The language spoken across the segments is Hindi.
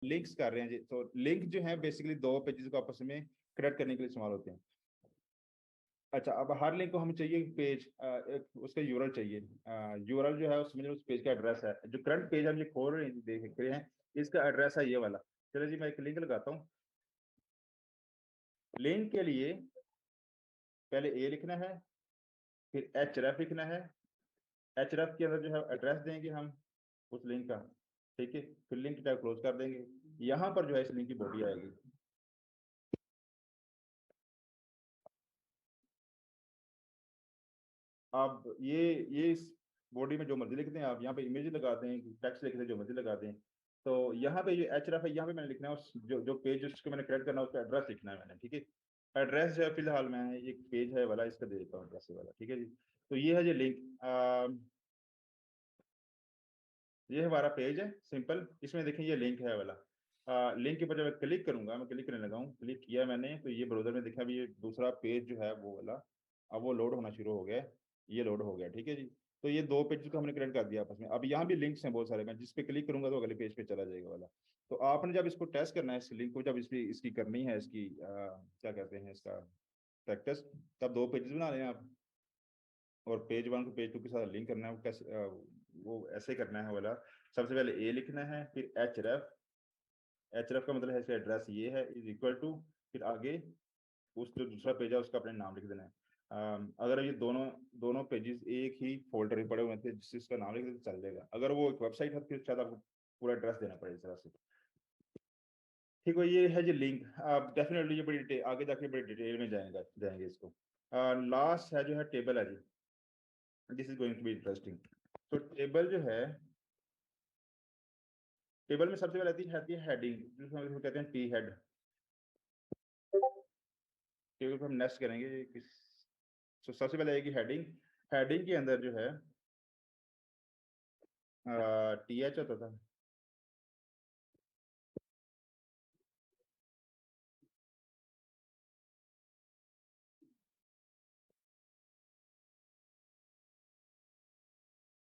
लिंक्स कर रहे हैं जी। तो लिंक जो है बेसिकली दो पेजेस को आपस में कनेक्ट करने के लिए इस्तेमाल होते हैं। अच्छा, अब हर लिंक को हमें चाहिए पेज, उसका यूआरएल चाहिए। यूआरएल जो है उसमें जो उस पेज का एड्रेस है, जो करंट पेज हम ये खोल रहे हैं देख रहे हैं, इसका एड्रेस है ये वाला। चलो जी, मैं एक लिंक लगाता हूँ। लिंक के लिए पहले ए लिखना है, फिर एच रेफ लिखना है। एच रेफ के अंदर जो है एड्रेस देंगे हम उस लिंक का, ठीक है। फिर लिंक टैग क्लोज कर देंगे। यहाँ पर जो है इस लिंक की बॉडी आएगी। आप ये इस बॉडी में जो मर्जी लिख दें, आप यहाँ पे इमेज लगा दें, टेक्स्ट लिख दें, जो मर्जी लगा दें। तो यहाँ पे जो एच रफ है, यहाँ पे मैंने लिखना है उस जो पेज उसको मैंने क्रिएट करना है, उसका एड्रेस लिखना है मैंने, ठीक है। एड्रेस जो है फिलहाल मैं एक पेज है वाला इसका दे देता हूँ, एड्रेस वाला, ठीक है जी। तो ये है जी लिंक, ये हमारा पेज है सिंपल। इसमें देखें ये लिंक है वाला। लिंक के ऊपर जब मैं क्लिक करूंगा, मैं क्लिक करने लगा हूँ, क्लिक किया मैंने, तो ये ब्राउजर में देखा भी ये दूसरा पेज जो है वो वाला, अब वो लोड होना शुरू हो गया है। ये लोड हो गया, ठीक है जी। तो ये दो पेज को हमने क्रिएट कर दिया आपस में। अब यहाँ भी लिंक्स हैं बहुत सारे, मैं जिस पे क्लिक करूंगा तो अगले पेज पे चला जाएगा वाला। तो आपने जब इसको टेस्ट करना है, इस लिंक को जब इसकी करनी है, इसकी क्या कहते हैं इसका प्रैक्टिस, तब दो पेजेस बना लें आप। और पेज वन को पेज टू के साथ लिंक करना है। वो कैसे वो ऐसे करना है वाला। सबसे पहले ए लिखना है, फिर एच रेफ। एच रेफ का मतलब है इसका एड्रेस ये है, इज इक्वल टू, फिर आगे उस जो दूसरा पेज है उसका अपने नाम लिख देना है। अगर ये दोनों दोनों पेजेस एक ही फोल्डर में पड़े हुए थे जिसका नाम लिख देते चल जाएगा। अगर वो एक वेबसाइट है फिर शायद आपको पूरा एड्रेस देना पड़ेगा इस तरह से। ठीक है, ये है जी लिंक। आप डेफिनेटली ये बड़ी आगे जाके बड़ी डिटेल में जाएंगे इसको। लास्ट है जो है टेबल है जी। This is going to be interesting. तो टेबल जो है, टेबल में सबसे पहले आती है हेडिंग, जिसको हम कहते हैं टी हेड। टेबल पर हम नेक्स्ट करेंगे तो सबसे पहले आएगी हेडिंग। हेडिंग के अंदर जो है टी एच होता था।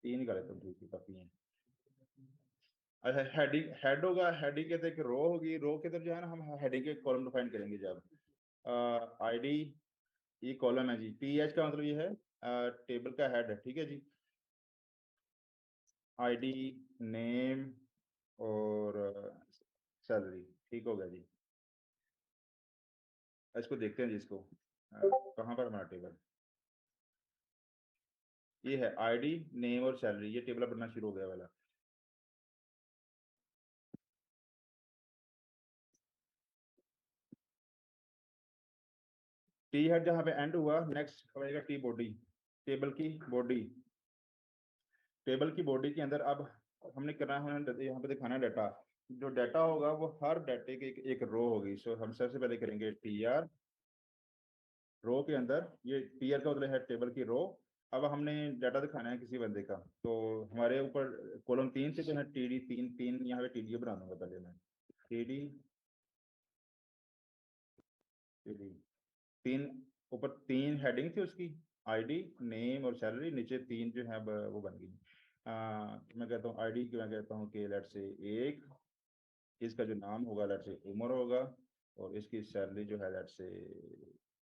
तीन निकाले तो ठीक है, काफी है। अच्छा, हेडिंग हेड होगा, हेडिंग के अंदर एक रो होगी, रो के अंदर जो है ना हम हेडिंग के कॉलम डिफाइन करेंगे जब आईडी। ये कॉलम है जी। टी एच का मतलब ये है टेबल का हेड है, ठीक है जी। आईडी, नेम और सैलरी, ठीक हो गया जी। इसको देखते हैं जी, इसको कहाँ पर हमारा टेबल, ये है आईडी, नेम और सैलरी, ये टेबल बनना शुरू हो गया वाला। टी हेड जहाँ पे एंड हुआ, नेक्स्ट आएगा टी बॉडी। टेबल की बॉडी, टेबल की बॉडी के अंदर अब हमने करना है, यहाँ पे दिखाना है डाटा। जो डाटा होगा वो हर डाटे की एक रो होगी। सो हम सबसे पहले करेंगे टी आर। रो के अंदर, ये टी आर का मतलब है टेबल की रो। अब हमने डाटा दिखाना है किसी बंदे का, तो हमारे ऊपर कॉलम तीन से जो है टी डी तीन, तीन यहाँ पे टी डी बना दूंगा पहले मैं। टी डी, टी डी तीन, ऊपर तीन हेडिंग थी उसकी, आईडी, नेम और सैलरी, नीचे तीन जो है वो बन गई। मैं कहता हूँ आईडी की, मैं कहता हूँ कि लेट से एक, इसका जो नाम होगा लेट से उमर होगा, और इसकी सैलरी जो है लेट से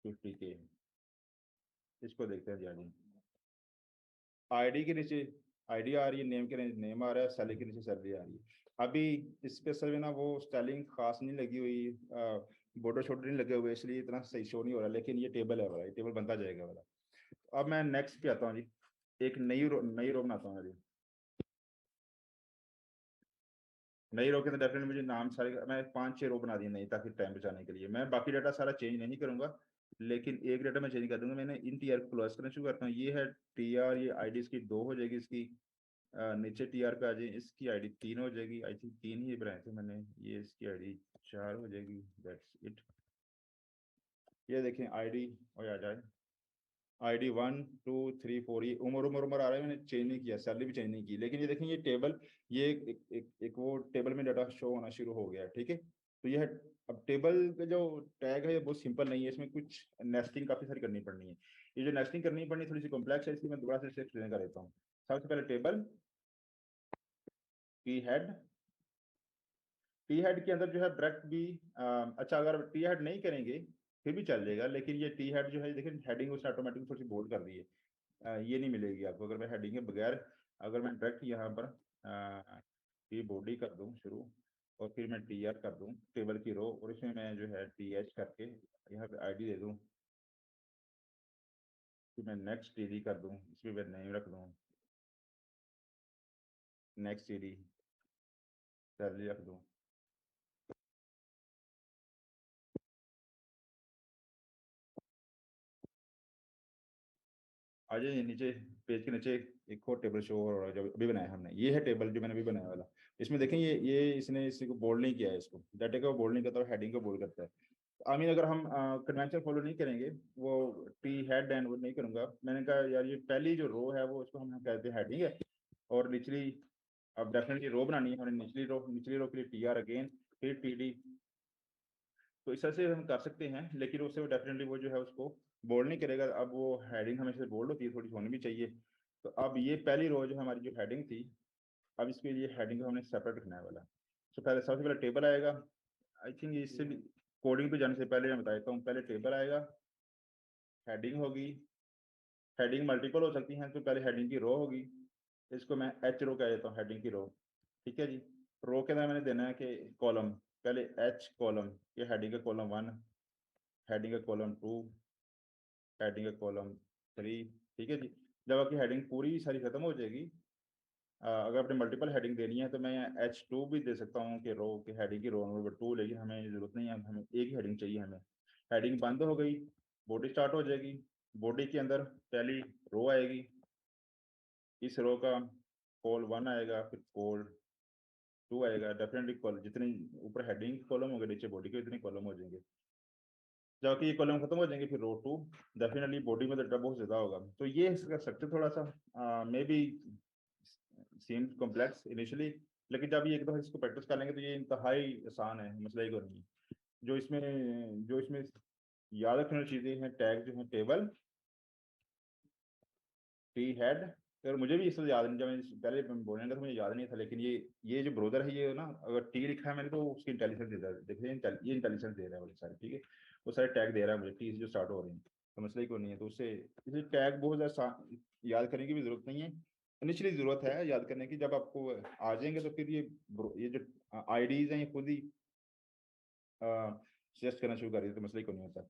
50K। इसको देखते हैं जी। आईडी के नीचे आईडी आ रही है, नेम के नीचे नेम आ रहा है, सैलरी के नीचे सैलरी आ रही है। अभी इस पे असल में ना वो स्टाइलिंग खास नहीं लगी हुई, बॉर्डर शॉर्डर नहीं लगे हुए, इसलिए इतना सही शो नहीं हो रहा, लेकिन ये टेबल है वाला, ये टेबल बनता जाएगा वाला। अब मैं नेक्स्ट पे आता हूँ जी। एक नई रो बनाता हूँ जी। नई रो के अंदर डेफिनेटली मुझे नाम सारे, मैं पांच छह रो बना दी नई, ताकि टाइम बचाने के लिए। मैं बाकी डाटा सारा चेंज नहीं करूंगा, लेकिन एक डाटा मैं चेंज कर दूंगा। मैंने इन टी आर क्लोज करना शुरू करता हूँ। ये है टी आर, ये आईडी इसकी दो हो जाएगी इसकी। नीचे टी आर पे आ जाए, इसकी आईडी तीन हो जाएगी, आई थिंक तीन ही बनाए थे मैंने। ये इसकी आईडी चार हो जाएगी, दैट्स इट। ये देखें आईडी, और आ जाए ID one two three four, ये उम्र उम्र उम्र आ रहा है, मैंने चेंज नहीं किया, सैलरी भी चेंज नहीं की, लेकिन ये देखें ये टेबल, ये एक वो टेबल में डाटा शो होना शुरू हो गया है, ठीक है। तो ये है। अब टेबल का जो टैग है ये बहुत सिंपल नहीं है, इसमें कुछ नेस्टिंग काफी सारी करनी पड़नी है। ये जो नेस्टिंग करनी पड़नी थोड़ी सी कॉम्प्लेक्स है, इसलिए मैं दोबारा से एक्सप्लेन कर देता हूँ। सबसे पहले टेबल की हेड, टी हेड के अंदर जो है डायरेक्ट भी अच्छा, अगर टी हेड नहीं करेंगे फिर भी चल जाएगा, लेकिन ये टी हेड जो है देखिए हेडिंग उसने ऑटोमेटिक थोड़ी सी बोल्ड कर दी है, ये नहीं मिलेगी आपको अगर मैं हेडिंग के बगैर, अगर मैं डायरेक्ट यहाँ पर टी बॉडी कर दूँ शुरू और फिर मैं टी आर कर दूँ टेबल की रो, और इसमें मैं जो है टी एच करके यहाँ पे आई डी दे दूँ, फिर मैं नेक्स्ट टी डी कर दूँ, इसमें मैं नेम रख दूँ, नेक्स्ट टी डी सैलरी रख दूँ। आ जाइए नीचे, पेज के नीचे एक और टेबल शो हो रहा है जो अभी बनाया हमने, ये है टेबल जो मैंने अभी बनाया वाला। इसमें देखें ये इसने इसी को बोल्ड नहीं किया है, इसको डाटा को बोल्ड नहीं करता और हेडिंग को बोल्ड करता है। आई मीन अगर हम कन्वेंशन फॉलो नहीं करेंगे, वो टी हेड एंड वो नहीं करूंगा, मैंने कहा यार ये पहली जो रो है वो उसको हम कहते हैं हेडिंग है, और निचली अब डेफिनेटली रो बनानी है हमने, निचली रो के लिए टी आर अगेन, फिर टी डी, तो इस तरह से हम कर सकते हैं, लेकिन उससे वो डेफिनेटली वो जो है उसको बोल्ड नहीं करेगा। अब वो हेडिंग हमेशा बोल्ड होती है, थोड़ी सी होनी भी चाहिए। तो अब ये पहली रो जो हमारी जो हेडिंग थी, अब इसके लिए हेडिंग को हमने सेपरेट रखना है वाला। तो पहले सबसे पहले टेबल आएगा, आई थिंक इससे भी कोडिंग पे जाने से पहले मैं बता देता हूँ, पहले टेबल आएगा, हेडिंग होगी, हेडिंग मल्टीपल हो सकती हैं, तो पहले हेडिंग की रो होगी, इसको मैं एच रो कह देता हूँ, हेडिंग की रो, ठीक है जी। रो के अंदर मैंने देना है कि कॉलम, पहले एच कॉलम, ये हेडिंग का कॉलम 1, हेडिंग का कॉलम 2, हेडिंग का कॉलम 3, ठीक है जी। जब आपकी हेडिंग पूरी सारी खत्म हो जाएगी, अगर आपने मल्टीपल हेडिंग देनी है तो मैं H2 भी दे सकता हूँ कि रो की हेडिंग की रो नंबर 2, लेकिन हमें जरूरत नहीं है, हमें एक ही हेडिंग चाहिए हमें। हेडिंग बंद हो गई, बॉडी स्टार्ट हो जाएगी, बॉडी के अंदर पहली रो आएगी, इस रो का कॉल 1 आएगा, फिर कॉल 2 आएगा, डेफिनेटली कॉल जितनी ऊपर हेडिंग कॉलम होंगे नीचे बॉडी के इतने कॉलम हो जाएंगे। जबकि ये कॉलम खत्म हो जाएंगे फिर रो 2, डेफिनेटली बॉडी में तो डब बहुत ज्यादा होगा। तो ये इसका स्ट्रक्चर थोड़ा सा maybe seem complex initially, लेकिन जब ये एक दफा इसको प्रैक्टिस कर लेंगे तो ये इंतहाई आसान है, मसला ही कोई नहीं है। जो इसमें याद रखने वाली चीजें हैं, टैग जो है टेबल, टी हेड, और मुझे भी इससे याद नहीं, जब मैं पहले बोलने लगा तो मुझे याद नहीं था, लेकिन ये जो ब्रोदर है ये ना, अगर टी लिखा है मैंने तो उसकी इंटेलिजेंस दे रहा है, देखिए ये इंटेलिजेंस दे रहा है वो सारे, ठीक है, वो सारे टैग दे रहा है मुझे टी से जो स्टार्ट हो रही है, तो मसला ही कोई नहीं है। तो उससे इसलिए टैग बहुत ज्यादा याद करने की भी जरूरत नहीं है, इनिशियली जरूरत है याद करने की, जब आपको आ जाएंगे तो फिर ये जो आईडीज हैं ये खुद ही सजेस्ट करना शुरू कर देते, तो मसला ही कोई नहीं होता।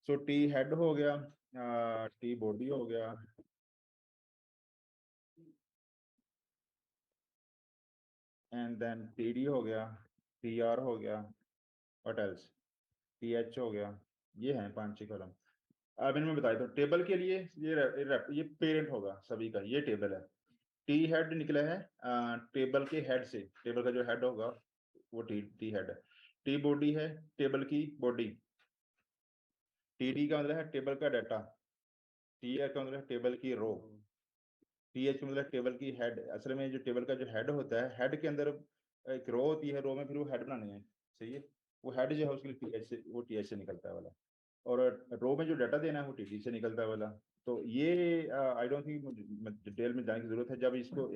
सो टी हेड हो गया, टी बॉडी हो गया, एंड देन टी डी हो गया, टी आर हो गया, व्हाट एल्स, टी एच हो गया, ये हैं 5-6 कॉलम। अब इनमें बताया तो टेबल के लिए ये पेरेंट होगा सभी का, ये टेबल है, टी हेड निकला है टेबल के हेड से, टेबल का जो हेड होगा वो टी हेड है। टी बॉडी है टेबल की बॉडी, टी डी का मतलब है टेबल का डाटा, टी आर का मतलब है टेबल की रो, टी एच मतलब टेबल की हेड। असल में जो टेबल का जो हेड होता है, हेड के अंदर एक रो होती है, रो में फिर वो हेड बनाने हैं, सही है, वो हेड जो है उसके लिए टी एच से, वो टी एच से निकलता है वाला, और रो में जो डाटा देना है वो टी डी से निकलता है वाला। तो ये आई डोंट थिंक डिटेल में जाने की जरूरत है, जब इसको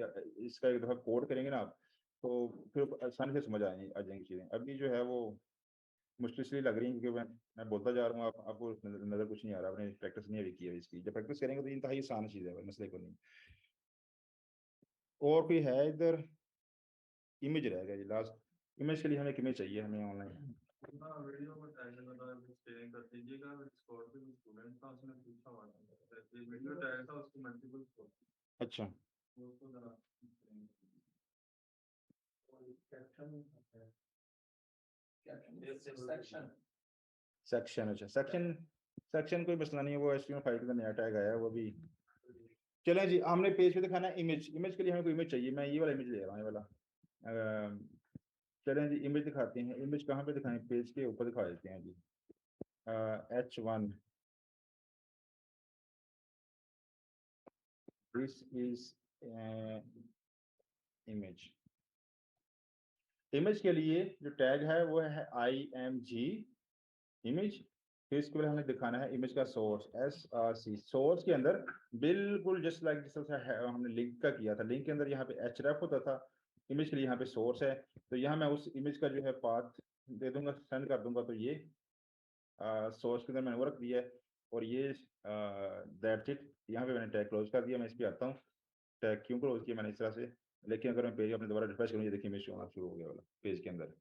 इसका एक दफा कोड करेंगे ना आप, तो फिर आसानी से समझ आ जाएंगी चीजें। अभी जो है वो मुश्किल इसलिए लग रही है क्योंकि मैं बोलता जा रहा हूँ, आपको नजर कुछ नहीं आ रहा, आपने प्रैक्टिस नहीं अभी की है इसकी, जब प्रैक्टिस करेंगे तो ये इंतहाई आसान चीज है, मसले को नहीं। और कोई है इधर, इमेज रह गया जी लास्ट, इमेज के लिए हमें एक इमेज चाहिए हमें ऑनलाइन। हाँ वीडियो को टैग लगा शेयरिंग कर दीजिएगा, डिस्कॉर्ड पे भी स्टूडेंट था उसने पूछा हुआ था, ये वीडियो टैग था उसको मल्टीपल अच्छा उसको जरा सेक्शन, अच्छा सेक्शन, सेक्शन कोई मसला नहीं है, वो HTML5 का नया टैग आया है वो भी। चलें जी, हमने पेज पे दिखाना है इमेज, इमेज के लिए हमें कोई इमेज चाहिए, मैं ये वाला इमेज ले रहा हूँ, ये वाला। चलें जी इमेज दिखाते हैं, इमेज कहाँ पे दिखाएं, पेज के ऊपर दिखा देते हैं जी। H1, this is image. Image के लिए जो टैग है वो है IMG इमेज, फिर इसके बाद हमें दिखाना है इमेज का सोर्स SRC, सोर्स के अंदर बिल्कुल जस्ट लाइक जिस तरह से हमने लिंक का किया था, लिंक के अंदर यहाँ पे href होता था, इमेज के लिए यहाँ पे सोर्स है, तो यहाँ मैं उस इमेज का जो है पाथ दे दूंगा, सेंड कर दूंगा। तो ये सोर्स के अंदर मैंने वो रख दिया है, और ये दैट्स इट। यहाँ पे मैंने टैग क्लोज कर दिया। मैं इस पे आता हूँ, टैग क्यों क्लोज किया मैंने इस तरह से, लेकिन अगर मैं पेज अपने दोबारा रिफ्रेश करूँ, ये देखिए इमेज होना शुरू हो गया वाला पेज के अंदर।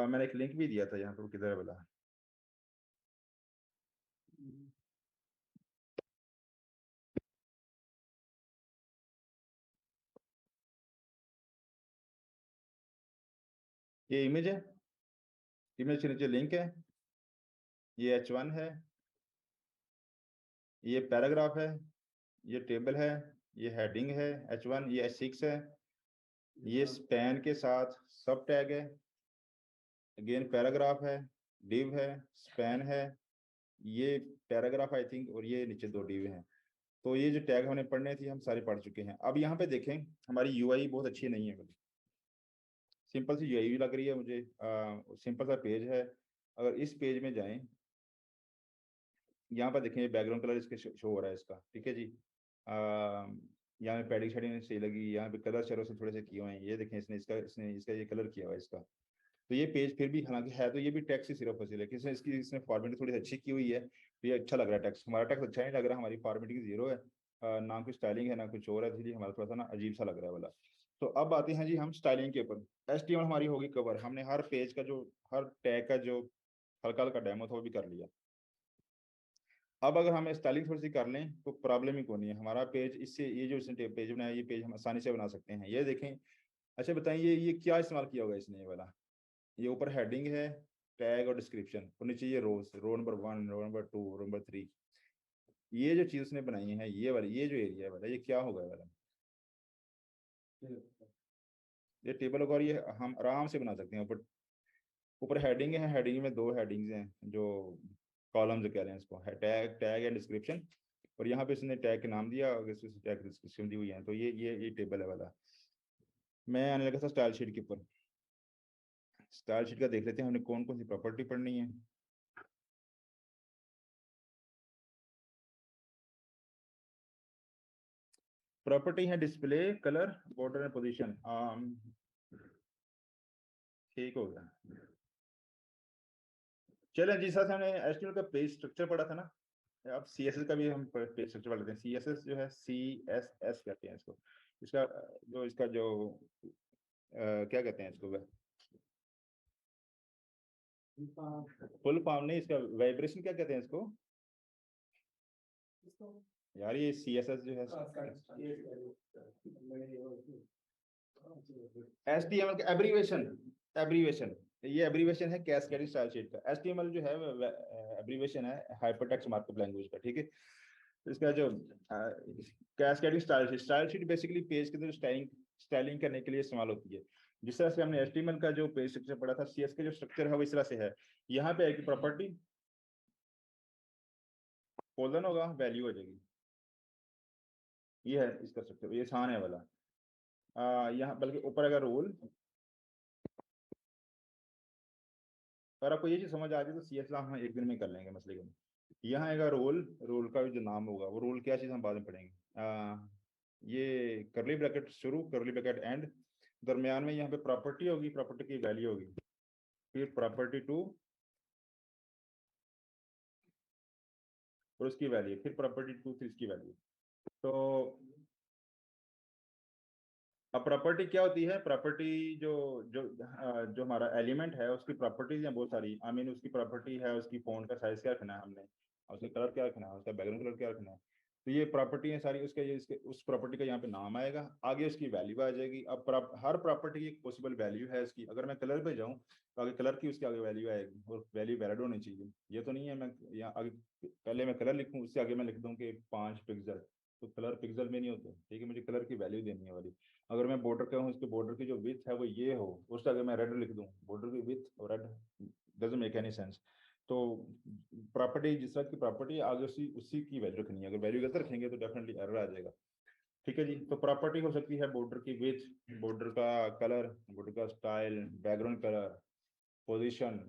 मैंने एक लिंक भी दिया था यहाँ पर, किधर है वाला, ये इमेज है, इमेज के नीचे लिंक है, ये H1 है, ये पैराग्राफ है, ये टेबल है, ये हेडिंग है H1, ये H6 है, ये स्पैन के साथ सब टैग है, अगेन पैराग्राफ है, डिव है, स्पैन है, ये पैराग्राफ आई थिंक, और ये नीचे 2 डिव हैं। तो ये जो टैग हमने पढ़ने थे हम सारे पढ़ चुके हैं। अब यहाँ पे देखें, हमारी यूआई बहुत अच्छी नहीं है, सिंपल सी यूआई लग रही है मुझे, सिंपल सा पेज है। अगर इस पेज में जाएं, यहाँ पर देखें बैकग्राउंड कलर इसके शो हो रहा है इसका, ठीक है जी। यहाँ पे पैडिंग शेडिंग सही लगी, यहाँ पे कलर शरो से थोड़े से किए हुए हैं, ये देखें इसने इसका ये कलर किया हुआ है इसका। तो ये पेज फिर भी हालांकि है तो ये भी टेक्स्ट ही सिर्फ फसी, लेकिन इसने फॉर्मेटिंग थोड़ी अच्छी की हुई है, तो ये अच्छा लग रहा है टेक्स्ट। हमारा टेक्स्ट अच्छा नहीं लग रहा, हमारी फॉर्मेटिंग 0 है, ना कुछ स्टाइलिंग है ना कुछ और है, इसलिए हमारा थोड़ा सा ना अजीब सा लग रहा है वाला। तो अब आते हैं जी हम स्टाइलिंग के ऊपर। HTML हमारी होगी कवर, हमने हर पेज का जो हर टैग का जो हल्का हल्का डेमो था वो भी कर लिया। अब अगर हम स्टाइलिंग थोड़ी सी कर लें तो प्रॉब्लम ही कोई नहीं है, हमारा पेज इससे, ये जो इसने पेज बनाया ये पेज हम आसानी से बना सकते हैं। ये देखें, अच्छा बताइए ये क्या इस्तेमाल किया होगा इसने, ये वाला, ये ऊपर हेडिंग है, टैग और डिस्क्रिप्शन, और नीचे ये rows, row number 1, row number 2, row number 3। ये जो चीज उसने बनाई है, ये वाली, ये जो एरिया है वाला, ये क्या होगा वाला, ये टेबल होगा, और ये हम आराम से बना सकते हैं। ऊपर ऊपर हेडिंग है, हेडिंग में 2 हेडिंग्स हैं जो कॉलम जो कह रहे हैं इसको, है टैग, टैग एंड डिस्क्रिप्शन। और यहाँ पे इसने टैग के नाम दिया और इसमें टैग डिस्क्रिप्शन दी हुई है। तो ये टेबल है वाला। मैं आने लगा था स्टाइल शीट के ऊपर। स्टाइल शीट का देख लेते हैं हमने कौन कौन सी प्रॉपर्टी पढ़नी है। प्रॉपर्टी है display, colour, border and position. ठीक हो गया। चलें, जिस तरह से हमने एचटीएमएल का पेज स्ट्रक्चर पढ़ा था ना, अब सीएसएस का भी हम पेज स्ट्रक्चर पढ़ लेते हैं। सीएसएस जो है, CSS कहते हैं इसको। इसका जो क्या कहते हैं इसको, फुल फॉर्म नहीं, इसका वाइब्रेशन क्या कहते हैं इसको यार, ये CSS जो है, HTML का एब्रीवेशन, एब्रीवेशन, ये एब्रीवेशन है कैस्केडिंग स्टाइल शीट का। HTML जो है एब्रीवेशन है हाइपरटेक्स्ट मार्कअप लैंग्वेज का, ठीक है। तो इसका जो cascading style sheet basically page के अंदर स्टाइलिंग करने के लिए इस्तेमाल होती है। जिस तरह से हमने HTML का जो पेज स्ट्रक्चर पढ़ा था, CS का जो स्ट्रक्चर है वो इस तरह से है। यहाँ पे आएगी प्रॉपर्टी, कोलन होगा, वैल्यू हो जाएगी, ये है इसका स्ट्रक्चर, ये आसान है वाला। यहाँ बल्कि ऊपर अगर रोल, अगर आपको ये चीज समझ आ गई तो CS हम एक दिन में कर लेंगे मसले को। यहाँ आएगा रोल, रोल का जो नाम होगा वो रोल क्या चीज हम बाद में पढ़ेंगे। ये करली ब्रैकेट शुरू, करली ब्रैकेट एंड, दरमियान में यहाँ पे प्रॉपर्टी होगी, प्रॉपर्टी की वैल्यू होगी, फिर प्रॉपर्टी 2 और उसकी वैल्यू, फिर प्रॉपर्टी 2 फिर इसकी वैल्यू। तो अब प्रॉपर्टी क्या होती है, प्रॉपर्टी जो जो जो हमारा एलिमेंट है उसकी प्रॉपर्टीज हैं बहुत सारी। आई मीन उसकी प्रॉपर्टी है उसकी फ़ॉन्ट का साइज क्या रखना है हमने, और उसका कलर क्या रखना है, उसका बैकग्राउंड कलर क्या रखना है। तो ये प्रॉपर्टी है सारी, उसके ये इसके उस प्रॉपर्टी का यहाँ पे नाम आएगा, आगे उसकी वैल्यू आ जाएगी। अब हर प्रॉपर्टी की एक पॉसिबल वैल्यू है इसकी। अगर मैं कलर पे जाऊँ तो आगे कलर की उसके आगे वैल्यू आएगी, और वैल्यू वैलिड होनी चाहिए। ये तो नहीं है मैं यहाँ आगे पहले मैं कलर लिखूँ, उससे आगे मैं लिख दूँ कि 5 पिक्सल, तो कलर पिक्सल में नहीं होते, ठीक है। मुझे कलर की वैल्यू देनी है वाली। अगर मैं बॉर्डर का हूँ, उसके बॉर्डर की जो विड्थ है वो ये हो, उससे अगर मैं रेड लिख दूँ, बॉर्डर की विड्थ और red, doesn't make any sense. तो प्रॉपर्टी जिस तरह की प्रॉपर्टी आगे उसी उसी की वैल्यू रखनी है। अगर वैल्यू गलत रखेंगे तो डेफिनेटली एरर आ जाएगा, ठीक है जी। तो प्रॉपर्टी हो सकती है बॉर्डर की विड्थ, बॉर्डर का कलर, बॉर्डर का style, background colour, position,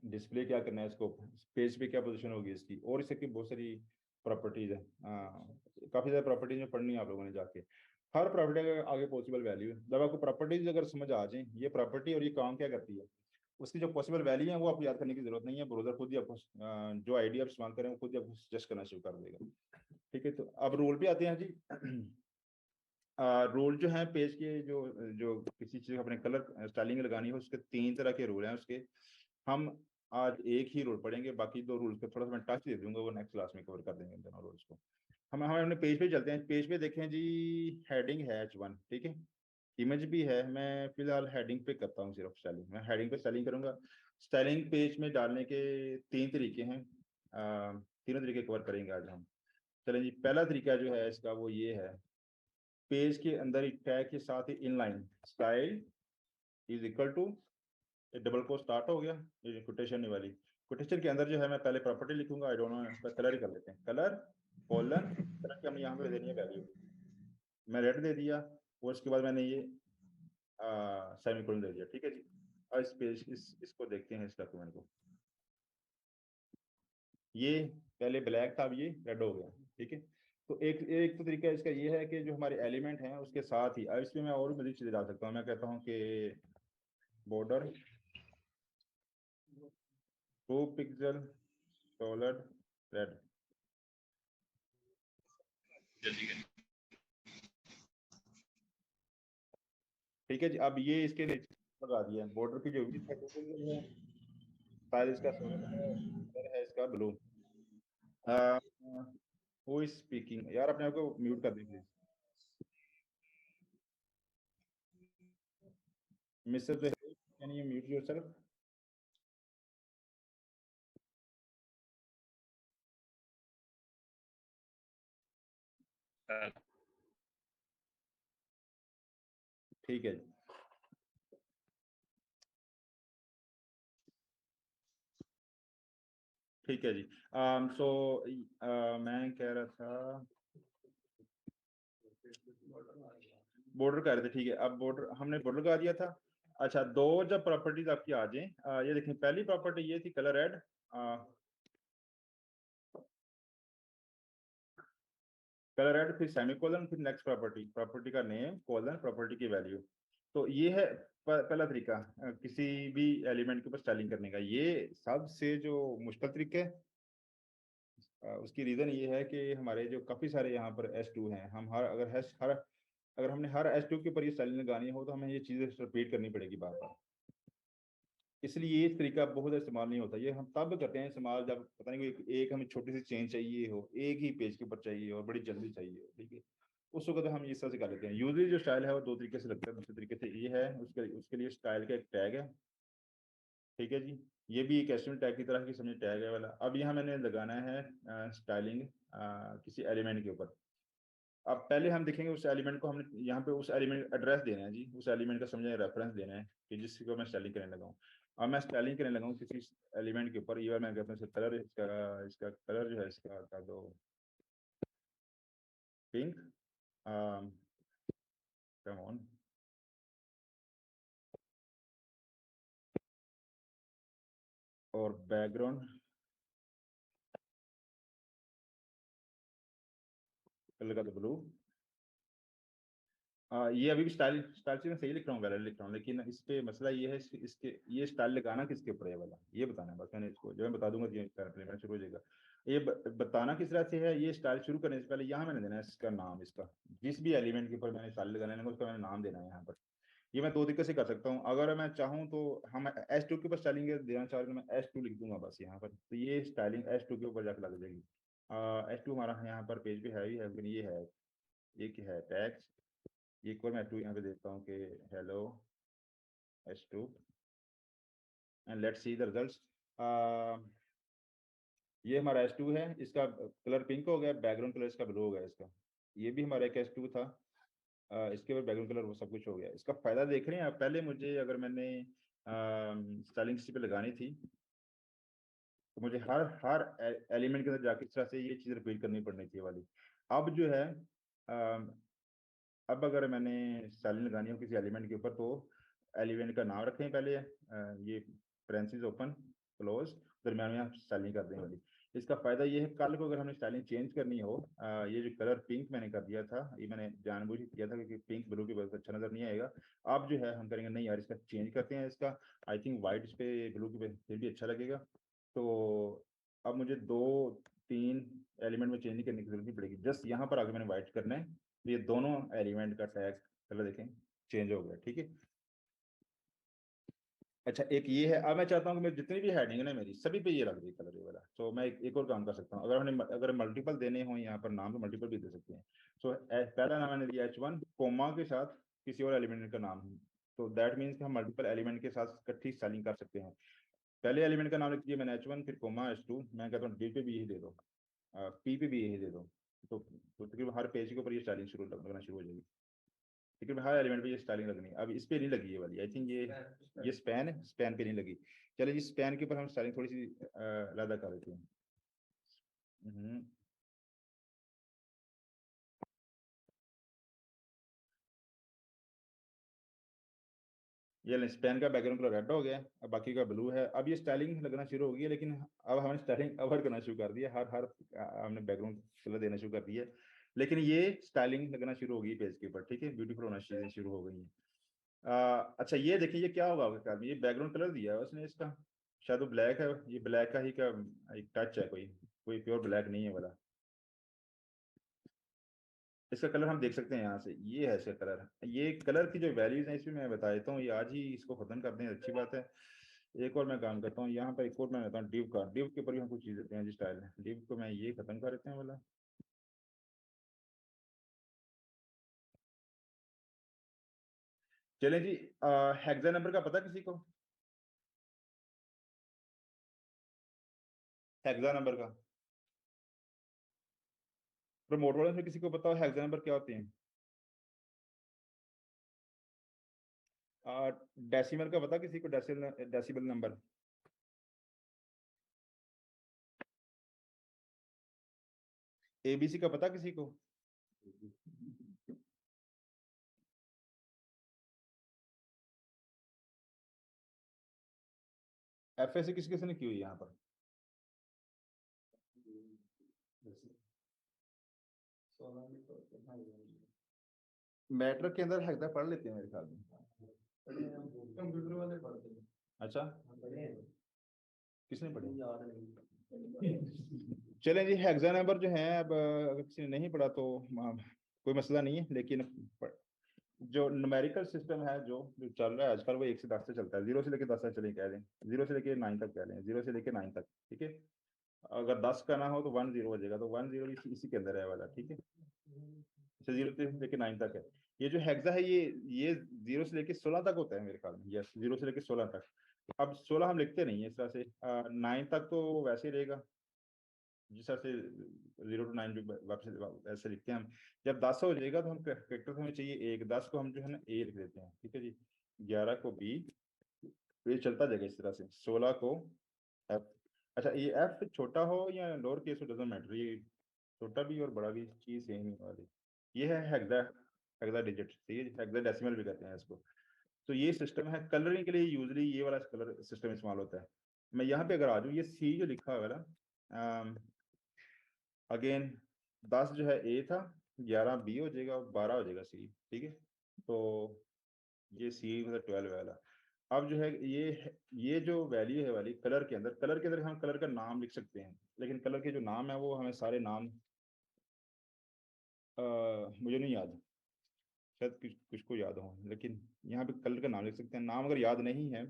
display क्या करना है इसको, पेज पे क्या पोजीशन होगी इसकी, और इसकी बहुत सारी प्रॉपर्टीज है। काफी सारी प्रॉपर्टीज में पढ़नी है आप लोगों ने जाके। हर प्रॉपर्टी का आगे पॉसिबल वैल्यू है। जब आपको प्रॉपर्टीज अगर समझ आ जाए ये प्रॉपर्टी और ये काम क्या करती है, उसकी जो पॉसिबल वैल्यू है वो आपको याद करने की जरूरत नहीं है। ब्राउजर खुद ही आपको जो आइडिया आप इस्तेमाल करें वो खुद ही आपको सजेस्ट करना शुरू कर देगा। ठीक है, तो अब रूल पे आते हैं जी। रूल जो है पेज के, जो जो किसी चीज अपने कलर स्टाइलिंग लगानी है उसके 3 तरह के रूल हैं उसके। हम आज एक ही रूल पढ़ेंगे, बाकी 2 रूल्स पे थोड़ा सा मैं टच दे दूंगा, वो नेक्स्ट क्लास में कवर कर देंगे इन दोनों रूल्स को। हम अपने पेज पे चलते हैं। पेज पे देखें जी, हेडिंग है H1, ठीक है। इमेज भी है, मैं फिलहाल हेडिंग पे करता हूँ सिर्फ स्टाइलिंग, मैं हेडिंग पे स्टाइलिंग करूंगा। स्टाइलिंग पेज में डालने के 3 तरीके हैं, तीनों तरीके कवर करेंगे आज हम। चलें जी, पहला तरीका जो है इसका वो ये है, पेज के अंदर ही टैग के साथ ही inline style is equal to, ये डबल को स्टार्ट हो गया, ये कोटेशन नहीं वाली, कोटेशन के अंदर जो है मैं पहले प्रॉपर्टी लिखूंगा, आई डोंट नो, इसका कलर ही कर लेते हैं, कलर कॉलन, कलर की हम यहाँ पे देनी है वैल्यू, मैं रेड दे दिया, और उसके बाद मैंने ये सेमीकोलन दे दिया। ठीक है जी, और इस पेज इसको देखते हैं इस डॉक्यूमेंट को, ये पहले ब्लैक था अब ये रेड हो गया। ठीक है, तो एक एक तो तरीका इसका ये है कि जो हमारे एलिमेंट हैं उसके साथ ही, अब इसमें मैं और भी मजीद चीजें डाल सकता हूँ। मैं कहता हूँ कि बॉर्डर 2 पिक्सल सॉलिड रेड। ठीक है जी, अब ये इसके नीचे लगा दिया बॉर्डर की जो विड्थ है वो है, साइज इसका 7 है, कलर है इसका ब्लू। हु इज स्पीकिंग, यार अपने आप को म्यूट कर दीजिए mister Zaheer, can you mute yourself. ठीक है जी, ठीक है जी। सो मैं कह रहा था बॉर्डर कर रहे थे, ठीक है। अब बॉर्डर हमने बॉर्डर लगा दिया था। अच्छा, दो जब प्रॉपर्टीज आपकी आ जाए, ये देखें, पहली प्रॉपर्टी ये थी कलर रेड, कलर रेड, फिर सेमीकोलन, फिर नेक्स्ट प्रॉपर्टी, प्रॉपर्टी का नेम कोलन, प्रॉपर्टी की वैल्यू। तो ये है पहला तरीका किसी भी एलिमेंट के ऊपर स्टाइलिंग करने का। ये सबसे जो मुश्किल तरीका है, उसकी रीजन ये है कि हमारे जो काफी सारे यहाँ पर S2 हैं, हम अगर हमने हर S2 के ऊपर ये स्टाइलिंग लगानी हो तो हमें ये चीजें रिपीट करनी पड़ेगी बार बार। इसलिए ये तरीका बहुत इस्तेमाल नहीं होता। ये हम तब करते हैं इस्तेमाल जब पता नहीं एक हमें छोटी सी चेंज चाहिए हो, एक ही पेज के ऊपर चाहिए और बड़ी जल्दी चाहिए हो, ठीक है, उस वक्त हम इस तरह से कर लेते हैं। यूजली जो स्टाइल है वो 2 तरीके से लगता है। दूसरे तरीके से ये है, उसके उसके लिए स्टाइल का एक टैग है। ठीक है जी, ये भी एक एस्टिमेट टैग की तरह की समझे टैग है वाला। अब यहाँ मैंने लगाना है स्टाइलिंग किसी एलिमेंट के ऊपर। अब पहले हम देखेंगे उस एलिमेंट को, हमने यहाँ पे उस एलिमेंट एड्रेस देना है जी, उस एलिमेंट का समझे रेफरेंस देना है कि जिसको मैं स्टाइलिंग करने लगा हूँ। अब मैं स्टाइलिंग करने लगा हूँ किसी एलिमेंट के ऊपर, ये बार मैं कहता हूँ कलर, इसका इसका कलर जो है इसका कर दो पिंक, कम ऑन, और बैकग्राउंड कलर का तो ब्लू। ये अभी भी स्टाइल स्टाइल से मैं सही लिख रहा हूँ, वैलिड लिख रहा हूँ, लेकिन इस पे मसला ये है, इसके ये स्टाइल लगाना किसके ऊपर है वाला ये बताना है बस। मैंने इसको जो मैं बता दूंगा कि स्टाइल शुरू हो जाएगा। ये बताना किस तरह से है, ये स्टाइल शुरू करने से पहले यहाँ मैंने देना है इसका नाम, इसका जिस भी एलिमेंट के ऊपर मैंने स्टाइल लगाने लगा उसका मैंने नाम देना है यहाँ पर। ये मैं 2 तरीके से कर सकता हूँ। अगर मैं चाहूँ तो हम S2 के ऊपर स्टाइलिंग देना चाह रहे तो मैं S2 लिख दूंगा बस यहाँ पर, तो ये स्टाइलिंग S2 के ऊपर जाकर लग जाएगी। S2 हमारा यहाँ पर पेज पे है ही है, लेकिन ये है, ये क्या है, टैक्स। एक बार मैं S2 यहाँ पे देखता हूँ कि hello S2 and let's see the results. ये हमारा S2 है, इसका कलर पिंक हो गया, बैकग्राउंड कलर इसका ब्लू हो गया इसका। ये भी हमारा एक S2 था, इसके ऊपर बैकग्राउंड कलर वो सब कुछ हो गया। इसका फायदा देख रहे हैं आप, पहले मुझे अगर मैंने स्टाइलिंग किसी पे लगानी थी तो मुझे हर हर एलिमेंट के अंदर जाके इस तरह से ये चीज रिपीट करनी पड़नी थी ये वाली। अब जो है अब अगर मैंने स्टाइलिंग लगानी हो किसी एलिमेंट के ऊपर तो एलिमेंट का नाम रखें पहले, ये पेरेंथेसिस ओपन क्लोज, दरम्यान में आप स्टाइलिंग कर दें वाली। इसका फायदा ये है, कल को अगर हमने स्टाइलिंग चेंज करनी हो, ये जो कलर पिंक मैंने कर दिया था, ये मैंने जानबूझ के किया था क्योंकि पिंक ब्लू की वजह से अच्छा नजर नहीं आएगा। अब जो है हम करेंगे नहीं यार, इसका चेंज करते हैं इसका, आई थिंक व्हाइट इस पे ब्लू की पे फिर भी अच्छा लगेगा। तो अब मुझे 2-3 एलिमेंट में चेंज करने की जरूरत नहीं पड़ेगी, जस्ट यहाँ पर आगे मैंने व्हाइट करना है, तो ये दोनों एलिमेंट का टैग कलर देखें चेंज हो गया, ठीक है। अच्छा एक ये है, अब मैं चाहता हूँ कि मेरी जितनी भी हेडिंग है ना मेरी सभी पे ये लग रही है कलर ये वाला, तो मैं एक और काम कर सकता हूँ, अगर मल्टीपल देने हो यहाँ पर नाम, तो मल्टीपल भी दे सकते हैं। सो पहला नाम मैंने दिया H1 कोमा के साथ किसी और एलिमेंट का नाम, तो दैट मीन्स कि हम मल्टीपल एलिमेंट के साथ इकट्ठी स्टाइलिंग कर सकते हैं। पहले एलिमेंट का नाम लिख दिया मैंने H1, फिर कोमा H2, मैं कहता हूँ डी पे भी यही दे दो, पी पे भी यही दे दो, तो तकरीबन हर पेज के ऊपर ये स्टाइलिंग शुरू लगना शुरू हो जाएगी। लेकिन हर एलिमेंट पे ये स्टाइलिंग लगनी है, अब इस पे नहीं लगी ये वाली, आई थिंक ये स्पैन है, स्पैन पे नहीं लगी। चलिए जी स्पैन के ऊपर हम स्टाइलिंग थोड़ी सी अलग कर देते हैं। हम्म, ये स्पैन का बैकग्राउंड कलर रेड हो गया है, अब बाकी का ब्लू है। अब ये स्टाइलिंग लगना शुरू हो गई है, लेकिन अब हमने स्टाइलिंग अवॉइड करना शुरू कर दिया, हर हर हमने बैकग्राउंड कलर देना शुरू कर दिया है। लेकिन ये स्टाइलिंग लगना शुरू हो गई पेज के ऊपर, ठीक है, ब्यूटीफुल होना चीजें शुरू हो गई हैं। अच्छा ये देखिए ये क्या होगा आपके ख्याल में, ये बैकग्राउंड कलर दिया है उसने इसका, शायद वो ब्लैक है, ये ब्लैक का ही का एक टच है, कोई कोई प्योर ब्लैक नहीं है वाला। इसका कलर हम देख सकते हैं यहाँ से, ये है इसका कलर, ये कलर की जो वैल्यूज हैं इसमें मैं बता देता हूँ, ये आज ही इसको खत्म कर दें अच्छी बात है। एक और मैं काम करता हूँ यहाँ पर, एक और मैं बताता हूँ डिव का, डिव के ऊपर भी हम कुछ चीज देते हैं जी स्टाइल है, डिव को मैं ये खत्म कर देते हैं वाला। चलें जी, हेक्सा नंबर का पता किसी को, हेक्सा नंबर का प्रमोट वाले में किसी को पता हो हेक्सा नंबर क्या होते हैं? डेसिमल का पता किसी को, डेसिमल डेसिबल नंबर? एबीसी का पता किसी को? एफएससी किस किसने की हुई है यहाँ पर? मैटर के अंदर हेक्सा पढ़ लेते हैं मेरे ख्याल में। कंप्यूटर वाले पढ़ते हैं। अच्छा पढ़े किसने पढ़ी? याद नहीं। चलें जी, हेक्सा नंबर जो है, अब अगर किसी ने नहीं पढ़ा तो कोई मसला नहीं है, लेकिन जो न्यूमेरिकल सिस्टम है जो चल रहा है आजकल, वो 1 से 10 से चलता है, 0 से लेकर 10 तक चले कह लें, 0 से लेकर 9 तक कह लें, 0 से लेकर 9 तक, ठीक है। अगर 10 का ना हो तो 1 0 हो जाएगा, तो 1 0 इसी के अंदर है वाला, ठीक है। अच्छा 0 से लेकर 9 तक है। ये जो हेक्सा है ये 0 से लेकर 16 तक होता है मेरे ख्याल में, यस 0 से लेकर 16 तक। अब 16 हम लिखते नहीं है इस तरह से, 9 तक तो वैसे ही रहेगा जिस तरह से 0 to 9 जो वापस ऐसे लिखते हैं हम। जब 10 हो जाएगा तो हम कैरेक्टर हमें चाहिए एक, 10 को हम जो है ना ए लिख देते हैं, ठीक है जी, 11 को बी, ये चलता जाएगा इस तरह से, 16 को एफ। अच्छा ये एफ छोटा हो या लोअर केस हो डजेंट मैटर, ये छोटा भी और बड़ा भी चीज सेम ही वाली। ये है हेक्सा, हेक्सा डिजिट, ठीक है, हेक्सा डेसिमल भी कहते हैं इसको। तो ये सिस्टम है कलरिंग के लिए, यूजली ये वाला कलर सिस्टम इस्तेमाल होता है। मैं यहाँ पे अगर आ जाऊँ, ये सी जो लिखा हुआ है ना, अगेन 10 जो है ए था, 11 बी हो जाएगा और 12 हो जाएगा सी, ठीक है। तो ये सी मतलब 12 वाला। अब जो है ये जो वैल्यू है वाली कलर के अंदर हम कलर का नाम लिख सकते हैं, लेकिन कलर के जो नाम है वो हमें सारे नाम मुझे नहीं याद, शायद कुछ कुछ को याद हो, लेकिन यहाँ पे कलर का नाम लिख सकते हैं। नाम अगर याद नहीं है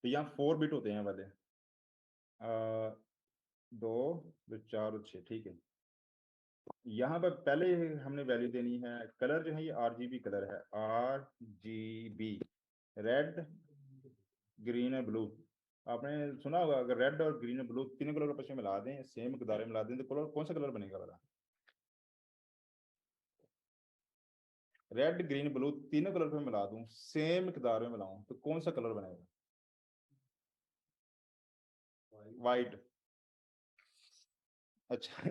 तो यहाँ 4 बिट होते हैं वाले, 2 फिर 4 और 6, ठीक है। यहाँ पर पहले हमने वैल्यू देनी है, कलर जो है ये RGB कलर है, RGB, रेड ग्रीन है ब्लू। आपने सुना होगा अगर रेड और ग्रीन और ब्लू तीनों कलर आपस में मिला दें, सेम मकदार में मिला दें, तो कलर कौन सा कलर बनेगा वाला? रेड ग्रीन ब्लू तीनों कलर को मिला दूं, सेम मकदार में मिलाऊं, तो कौन सा कलर बनेगा? वाइट। अच्छा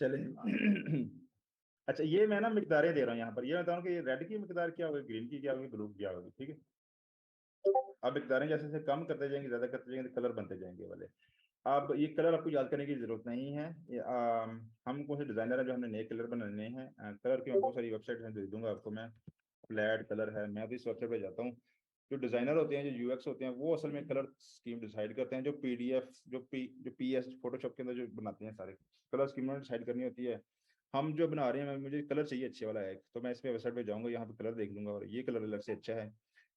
चले अच्छा ये मैं ना मिकदारें दे रहा हूँ यहाँ पर, ये बताऊँ कि रेड की मिकदार क्या होगी, ग्रीन की क्या होगी, ब्लू की क्या होगी, ठीक है। अब इकदारें जैसे जैसे कम करते जाएंगे, ज्यादा करते जाएंगे, तो कलर बनते जाएंगे वाले। अब ये कलर आपको याद करने की जरूरत नहीं है। हम कौन से डिजाइनर है जो हमने नए कलर बनाने हैं। कलर की मैं बहुत सारी वेबसाइट में दे दूंगा आपको मैं। फ्लैट कलर है, मैं भी इस वेबसाइट पे जाता हूँ। जो डिजाइनर होते हैं, जो यूएक्स होते हैं, वो असल में कलर स्कीम डिसाइड करते हैं। जो पीडीएफ जो पीएस फोटोशॉप के अंदर जो बनाते हैं सारे कलर स्कीम डिसाइड करनी होती है। हम जो बना रहे हैं, मुझे कलर चाहिए अच्छे वाला है, तो मैं इस पे वेबसाइट पे जाऊंगा, यहाँ पे कलर देख लूंगा और ये कलर अलग से अच्छा है।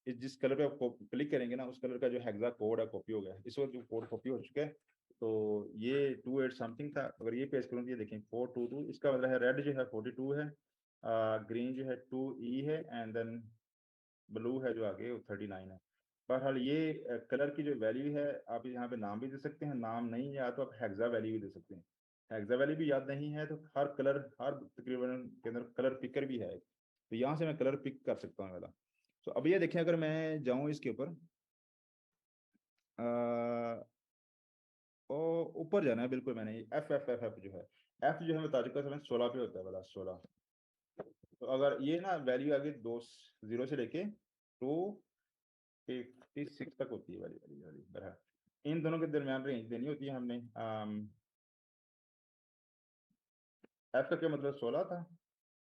इस जिस कलर पे आप क्लिक करेंगे ना, उस कलर का जो हेक्सा कोड है कॉपी हो गया, इस वक्त जो कोड कॉपी हो चुका है। तो ये 28 समथिंग था, अगर ये पेज करूँ तो ये देखें 422, इसका मतलब है रेड जो है 42 है, ग्रीन जो है 2E है, एंड देन ब्लू है जो आगे वो 39 है। बहरहाल ये कलर की जो वैल्यू है, आप यहाँ पे नाम भी दे सकते हैं, नाम नहीं है तो आप हेक्सा वैल्यू भी दे सकते हैं। हेक्सा वैल्यू भी याद नहीं है तो हर कलर, हर तकरीबन के अंदर कलर पिकर भी है, तो यहाँ से मैं कलर पिक कर सकता हूँ वाला। तो अब ये देखें, अगर मैं जाऊँ इसके ऊपर, और ऊपर जाना है बिल्कुल, मैंने एफ जो है, एफ जो है बता चुका था मैं, 16 पे होता है वाला 16। तो अगर ये ना वैल्यू आगे 20 से लेके 256 तक होती है वाली वाली वाली बहरहाल इन दोनों के दरमियान रेंज देनी होती है हमने। एफ का क्या मतलब 16 था,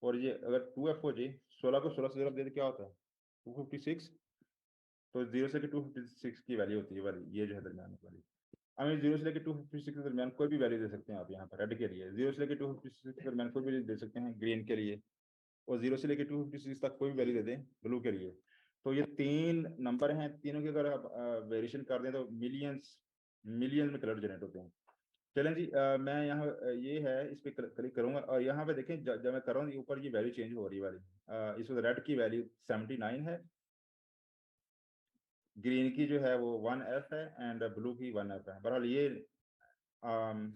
और ये अगर 2F हो जाए, 16 को 16 से जरा दे तो क्या होता है 256। तो 0 से लेकर 256 की वैल्यू होती है वाली, ये जो है दरमियान वाली। हमें 0 से लेकर 256 के दरमियान कोई भी वैल्यू दे सकते हैं आप यहाँ पर रेड के लिए, 0 से लेकर 256 के दरमियान कोई भी दे सकते हैं ग्रीन के लिए, और 0 से लेकर 256 तक कोई भी वैल्यू दे दें ब्लू के लिए। तो ये 3 नंबर हैं, तीनों की अगर आप वेरिएशन कर दें तो मिलियंस मिलियन में कलर जनरेट होते हैं। चलें जी, मैं यहाँ ये है इस पे क्लिक करूंगा, और यहाँ पे देखें जब मैं कर रहा हूँ ऊपर ये वैल्यू चेंज हो रही है वाली। इस वक्त रेड की वैल्यू 79 है, ग्रीन की जो है वो 1F है, एंड ब्लू की 1F है। बहरहाल ये अम,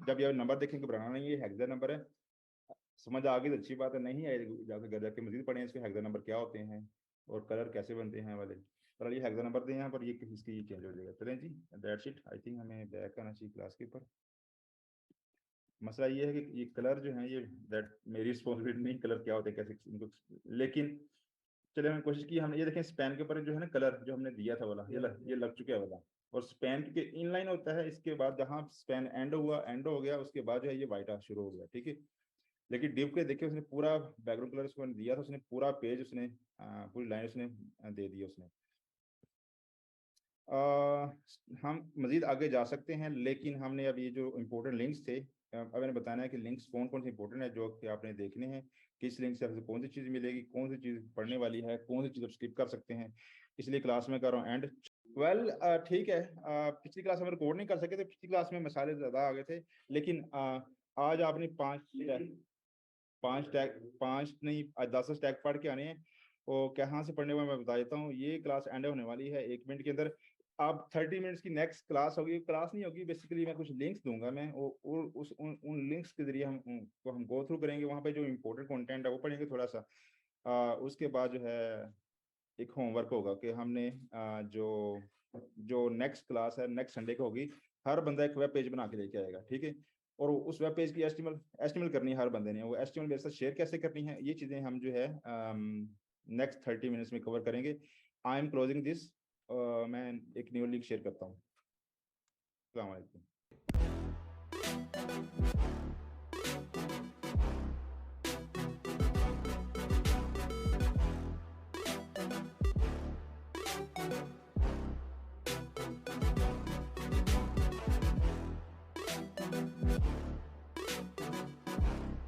जब ये नंबर देखेंगे घबराना नहीं, ये हेक्सा नंबर है। समझ आ गई तो अच्छी बात है, नहीं है जाकर घर जाके मजीद पढ़ें इसके हेक्सा नंबर क्या होते हैं और कलर कैसे बनते हैं वाले। पर ये हेक्सा नंबर दें यहाँ पर, ये इसकी चेंज हो जाएगा। चलें जी, दैट्स इट। आई थिंक हमें बैक आना चाहिए क्लास के ऊपर। मसला ये है कि ये कलर जो है, ये दैट मेरी रिस्पॉन्सिबिलिटी नहीं, कलर क्या होते हैं कैसे इनको, लेकिन चलिए हमने कोशिश की। हमने ये देखें स्पैन के ऊपर जो है ना कलर जो हमने दिया था वाला, ये लग चुका है वाला। और स्पैन के इनलाइन होता है, इसके बाद जहाँ स्पैन एंड हो गया, उसके बाद जो है ये वाइट शुरू हो गया, ठीक है। लेकिन डिव के देखिए उसने पूरा बैकग्राउंड कलर उसको दिया था, उसने पूरा पेज उसने पूरी लाइन उसने दे दी उसने। हम मजीद आगे जा सकते हैं, लेकिन हमने अब ये जो इम्पोर्टेंट लिंक्स थे, अब मैंने बताना है कि लिंक्स कौन कौन से इंपॉर्टेंट है जो कि आपने देखने हैं, किस लिंक से आपसे कौन सी चीज़ मिलेगी, कौन सी चीज़ पढ़ने वाली है, कौन सी चीज़ आप स्किप कर सकते हैं। इसलिए क्लास में कर रहा हूँ एंड। वेल ठीक है, पिछली क्लास में रिकॉर्ड नहीं कर सके थे, पिछली क्लास में मसाले ज़्यादा आ गए थे, लेकिन आज आपने पाँच नहीं आज 10 टैग पढ़ के आने हैं। और कहाँ से पढ़ने वाले मैं बता देता हूँ, ये क्लास एंड होने वाली है 1 मिनट के अंदर। अब 30 मिनट्स की नेक्स्ट क्लास होगी, क्लास नहीं होगी बेसिकली, मैं कुछ लिंक्स दूंगा मैं, और उन लिंक्स के जरिए हम गो थ्रू करेंगे, वहाँ पे जो इम्पोर्टेंट कंटेंट है वो पढ़ेंगे थोड़ा सा। उसके बाद जो है एक होमवर्क होगा कि हमने जो जो नेक्स्ट क्लास है नेक्स्ट संडे को होगी, हर बंदा एक वेब पेज बना के लेके आएगा, ठीक है। और उस वेब पेज की एस्टिमल करनी है हर बंदे ने, वो एस्टिमल मेरे साथ शेयर कैसे करनी है, ये चीज़ें हम जो है नेक्स्ट 30 मिनट्स में कवर करेंगे। I am closing this. मैं एक न्यू लिंक शेयर करता हूँ। अस्सलाम वालेकुम।